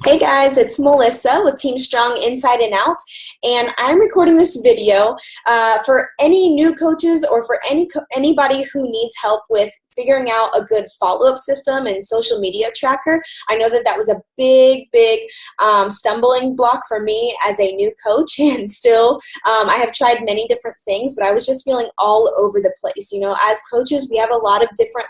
Hey guys, it's Melissa with Team Strong Inside and Out, and I'm recording this video for any new coaches or for anybody who needs help with figuring out a good follow-up system and social media tracker. I know that was a big stumbling block for me as a new coach, and still I have tried many different things, but I was just feeling all over the place. You know, as coaches, we have a lot of different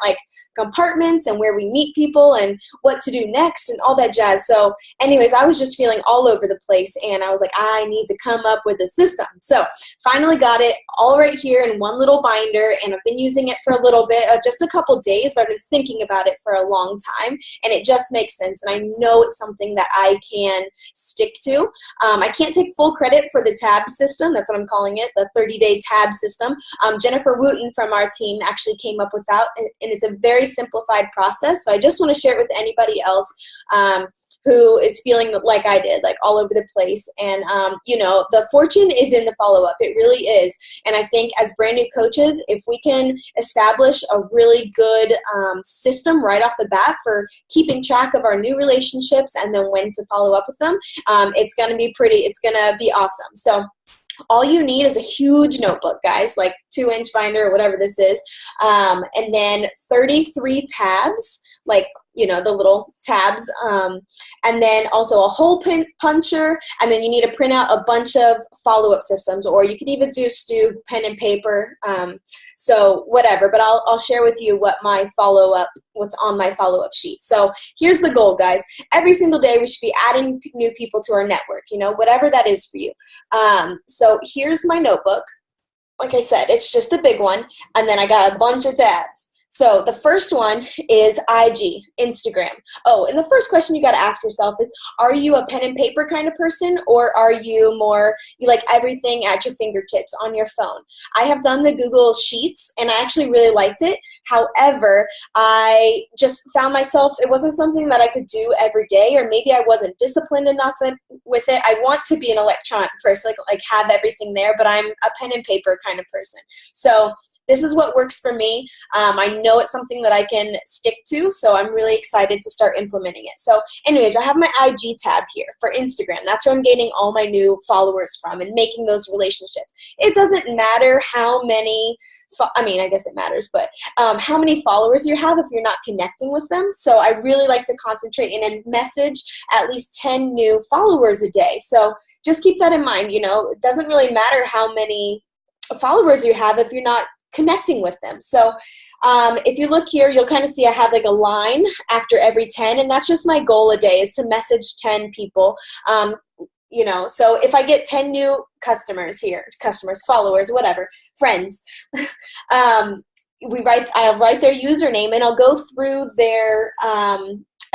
compartments and where we meet people and what to do next and all that jazz. So anyways, I was just feeling all over the place, and I was like, I need to come up with a system. So finally got it all right here in one little binder, and I've been using it for a little bit, just a couple days, but I've been thinking about it for a long time, and it just makes sense, and I know it's something that I can stick to. I can't take full credit for the tab system. That's what I'm calling it, the 30-day tab system. Jennifer Wooten from our team actually came up with that, and it's a very simplified process, so I just want to share it with anybody else who is feeling like I did, like all over the place. And you know, the fortune is in the follow-up. It really is. And I think as brand new coaches, if we can establish a really good system right off the bat for keeping track of our new relationships and then when to follow up with them, it's going to be it's going to be awesome. So all you need is a huge notebook, guys, like 2-inch binder or whatever this is, and then 33 tabs, like, you know, the little tabs, and then also a hole puncher, and then you need to print out a bunch of follow-up systems, or you could even just do pen and paper, so whatever, but I'll share with you what's on my follow-up sheet. So here's the goal, guys. Every single day we should be adding new people to our network, you know, whatever that is for you. So here's my notebook. Like I said, it's just a big one, and then I got a bunch of tabs. So the first one is IG, Instagram. Oh, and the first question you got to ask yourself is, are you a pen and paper kind of person, or are you more, you like everything at your fingertips on your phone? I have done the Google Sheets, and I actually really liked it. However, I just found myself, it wasn't something that I could do every day, or maybe I wasn't disciplined enough with it. I want to be an electronic person, like have everything there, but I'm a pen and paper kind of person. So this is what works for me. I know it's something that I can stick to, so I'm really excited to start implementing it. So anyways, I have my IG tab here for Instagram. That's where I'm gaining all my new followers from and making those relationships. It doesn't matter how many, I mean, I guess it matters, but how many followers you have if you're not connecting with them. So I really like to concentrate and message at least 10 new followers a day. So just keep that in mind. You know, it doesn't really matter how many followers you have if you're not connecting with them. So if you look here, you'll kind of see I have like a line after every 10, and that's just my goal a day, is to message 10 people. You know, so if I get 10 new customers here, followers, whatever, friends, I'll write their username, and I'll go through their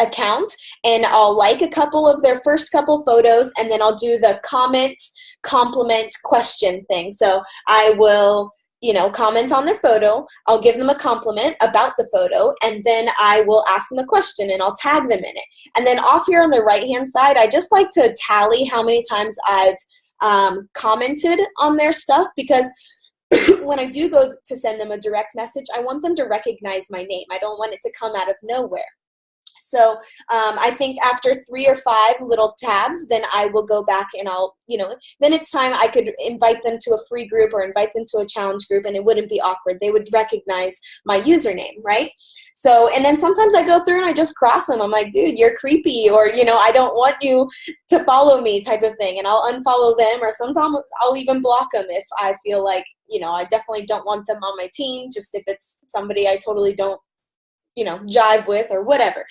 account, and I'll like a couple of their first couple photos, and then I'll do the comment, compliment, question thing. So I will, you know, comment on their photo, I'll give them a compliment about the photo, and then I will ask them a question, and I'll tag them in it. And then off here on the right-hand side, I just like to tally how many times I've commented on their stuff, because when I do go to send them a direct message, I want them to recognize my name. I don't want it to come out of nowhere. So I think after 3 or 5 little tabs, then I will go back and I'll, you know, then it's time I could invite them to a free group or invite them to a challenge group, and it wouldn't be awkward. They would recognize my username, right? So, and then sometimes I go through and I just cross them. I'm like, dude, you're creepy, or, you know, I don't want you to follow me type of thing. And I'll unfollow them, or sometimes I'll even block them if I feel like, you know, I definitely don't want them on my team, just if it's somebody I totally don't, you know, jive with or whatever.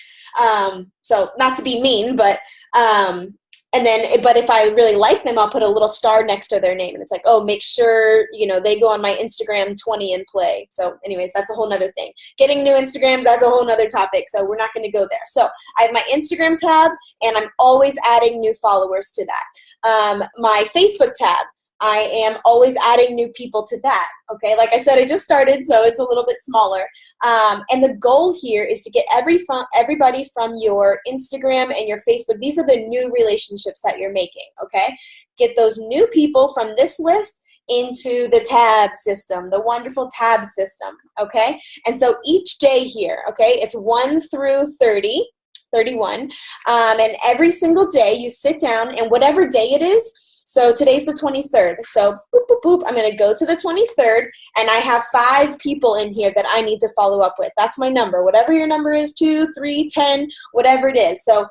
So not to be mean, but but if I really like them, I'll put a little star next to their name, and it's like, oh, make sure, you know, they go on my Instagram 20 and play. So anyways, that's a whole nother thing. Getting new Instagrams, that's a whole nother topic, so we're not going to go there. So I have my Instagram tab, and I'm always adding new followers to that. My Facebook tab, I am always adding new people to that, okay? Like I said, I just started, so it's a little bit smaller. And the goal here is to get everybody from your Instagram and your Facebook. These are the new relationships that you're making, okay? Get those new people from this list into the tab system, the wonderful tab system, okay? And so each day here, okay, it's 1 through 30. 31. And every single day you sit down, and whatever day it is, so today's the 23rd. So boop, boop, boop, I'm going to go to the 23rd, and I have 5 people in here that I need to follow up with. That's my number. Whatever your number is, 2, 3, 10, whatever it is. So,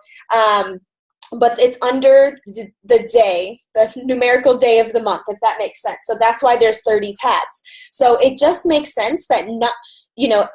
but it's under the day, the numerical day of the month, if that makes sense. So that's why there's 30 tabs. So it just makes sense that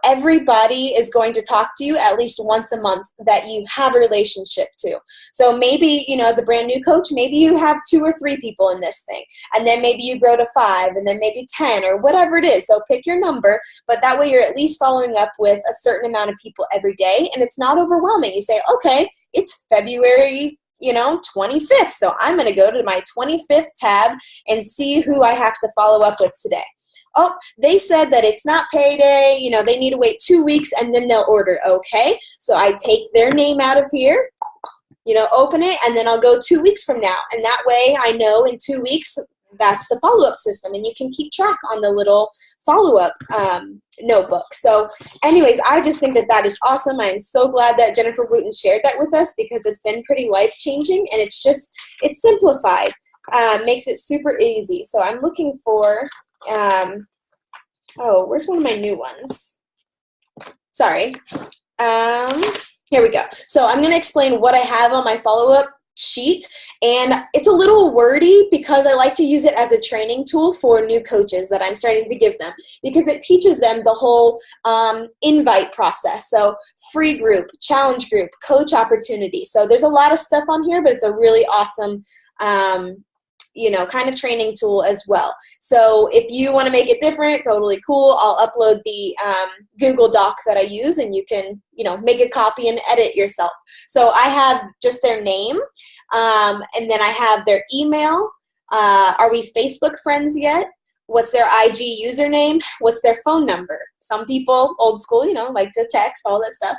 everybody is going to talk to you at least once a month that you have a relationship to. So maybe, as a brand new coach, maybe you have 2 or 3 people in this thing, and then maybe you grow to 5, and then maybe 10, or whatever it is. So pick your number, but that way you're at least following up with a certain amount of people every day, and it's not overwhelming. You say, okay, it's February 25th. So I'm going to go to my 25th tab and see who I have to follow up with today. Oh, they said that it's not payday. They need to wait 2 weeks and then they'll order. Okay. So I take their name out of here, open it, and then I'll go 2 weeks from now. And that way I know in 2 weeks, that's the follow-up system, and you can keep track on the little follow-up notebook. So anyways, I just think that is awesome. I'm so glad that Jennifer Wooten shared that with us, because it's been pretty life-changing, and it's simplified, makes it super easy. So I'm looking for, where's one of my new ones? Sorry. Here we go. So I'm going to explain what I have on my follow-up sheet, and it's a little wordy because I like to use it as a training tool for new coaches that I'm starting to give them, because it teaches them the whole invite process. So free group, challenge group, coach opportunity. So there's a lot of stuff on here, but it's a really awesome kind of training tool as well. So if you want to make it different, totally cool. I'll upload the Google Doc that I use, and you can, make a copy and edit yourself. So I have just their name, and then I have their email. Are we Facebook friends yet? What's their IG username? What's their phone number? Some people, old school, like to text, all that stuff.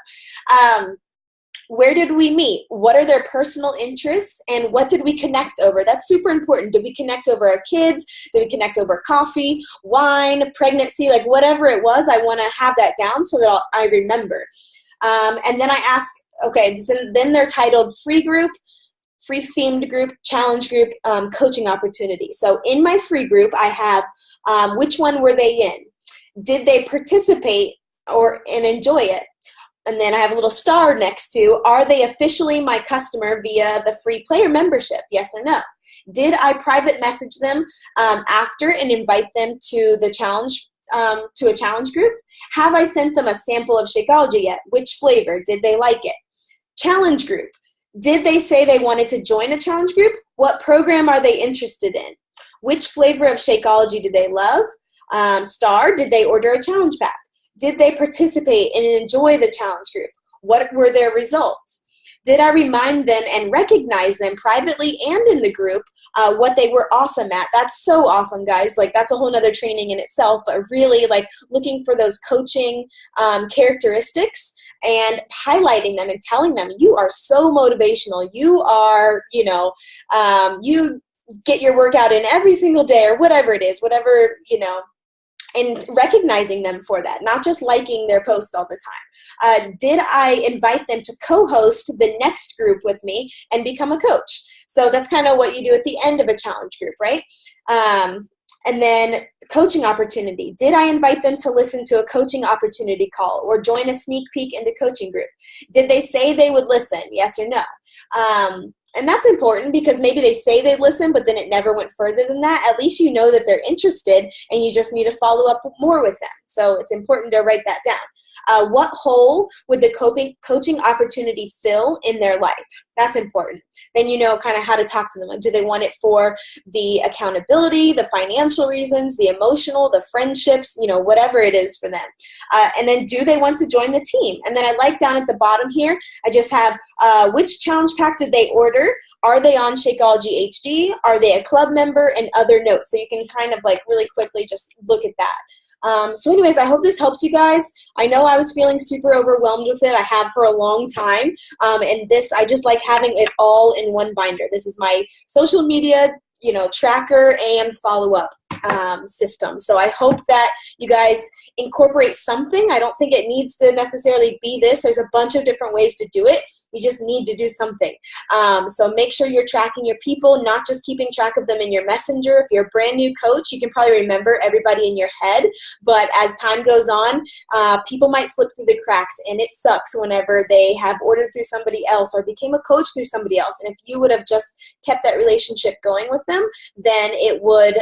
Where did we meet? What are their personal interests? And what did we connect over? That's super important. Did we connect over our kids? Did we connect over coffee, wine, pregnancy, like whatever it was? I want to have that down so that I remember. And then I ask, okay, so then they're titled free group, free themed group, challenge group, coaching opportunity. So in my free group, I have which one were they in? Did they participate and enjoy it? And then I have a little star next to, are they officially my customer via the free player membership? Yes or no? Did I private message them after and invite them to the challenge, to a challenge group? Have I sent them a sample of Shakeology yet? Which flavor? Did they like it? Challenge group. Did they say they wanted to join a challenge group? What program are they interested in? Which flavor of Shakeology do they love? Star, did they order a challenge pack? Did they participate and enjoy the challenge group? What were their results? Did I remind them and recognize them privately and in the group what they were awesome at? That's so awesome, guys. Like, that's a whole nother training in itself, but really like looking for those coaching characteristics and highlighting them and telling them, you are so motivational. You are, you get your workout in every single day, or whatever it is, whatever, and recognizing them for that, not just liking their post all the time. Did I invite them to co-host the next group with me and become a coach? So that's kind of what you do at the end of a challenge group, right? And then coaching opportunity. Did I invite them to listen to a coaching opportunity call or join a sneak peek in the coaching group? Did they say they would listen? Yes or no? And that's important, because maybe they say they'd listen, but then it never went further than that. At least you know that they're interested, and you just need to follow up more with them. So it's important to write that down. What hole would the coaching opportunity fill in their life? That's important. Then you know kind of how to talk to them. Like, do they want it for the accountability, the financial reasons, the emotional, the friendships, whatever it is for them. And then do they want to join the team? And then I like down at the bottom here, I just have which challenge pack did they order? Are they on Shakeology HD? Are they a club member? And other notes. So you can kind of like really quickly just look at that. So anyways, I hope this helps you guys. I know I was feeling super overwhelmed with it. I have for a long time. And I just like having it all in one binder. This is my social media, tracker and follow-up system. So I hope that you guys incorporate something. I don't think it needs to necessarily be this. There's a bunch of different ways to do it. You just need to do something. So make sure you're tracking your people, not just keeping track of them in your messenger. If you're a brand new coach, you can probably remember everybody in your head, but as time goes on, people might slip through the cracks, and it sucks whenever they have ordered through somebody else or became a coach through somebody else. And if you would have just kept that relationship going with them, then it would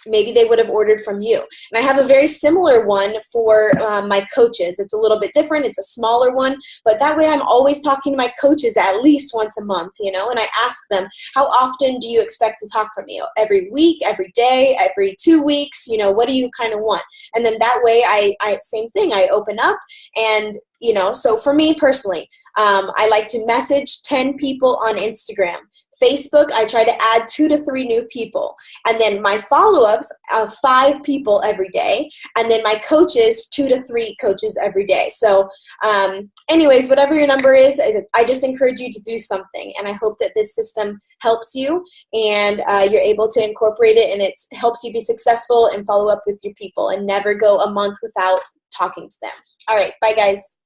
maybe they would have ordered from you. And I have a very similar one for my coaches. It's a little bit different. It's a smaller one, but that way I'm always talking to my coaches at least once a month, you know, and I ask them, how often do you expect to talk from me? Every week, every day, every 2 weeks, you know, what do you kind of want? And then that way I same thing, I open up and, you know, so for me personally, I like to message 10 people on Instagram. Facebook, I try to add 2 to 3 new people. And then my follow-ups, 5 people every day. And then my coaches, 2 to 3 coaches every day. So anyways, whatever your number is, I just encourage you to do something. And I hope that this system helps you and you're able to incorporate it, and it helps you be successful and follow up with your people and never go a month without talking to them. All right, bye guys.